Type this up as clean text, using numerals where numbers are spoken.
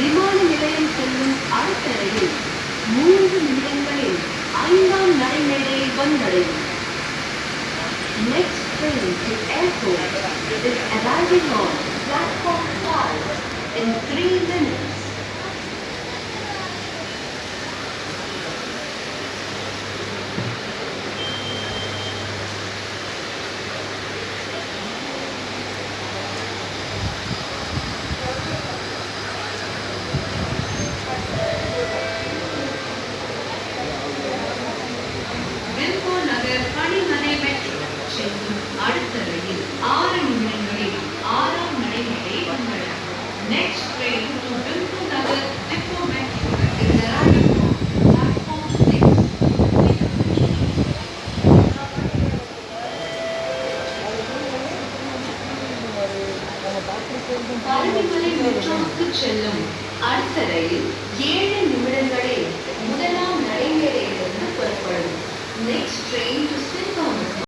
விமான நிலையம் செல்லும் அடுத்த ரயில் 3 நிமிடங்களில் 5ஆம் நடைமேடையை வந்தடையும். Next train to airport is arriving on platform 5 in 3 minutes. வில்கோ நகர் பணிமனை மெட்ரோ செல்லும் அடுத்த ரயில் 6 நிமிடங்களில் 6ஆம் நடைமேடை வந்தடையும். Next train to Vilko Nagar Depot Metro is arriving on platform 6. Palanimalai மெட்ரோவுக்கு செல்லும் அடுத்த ரயில் 7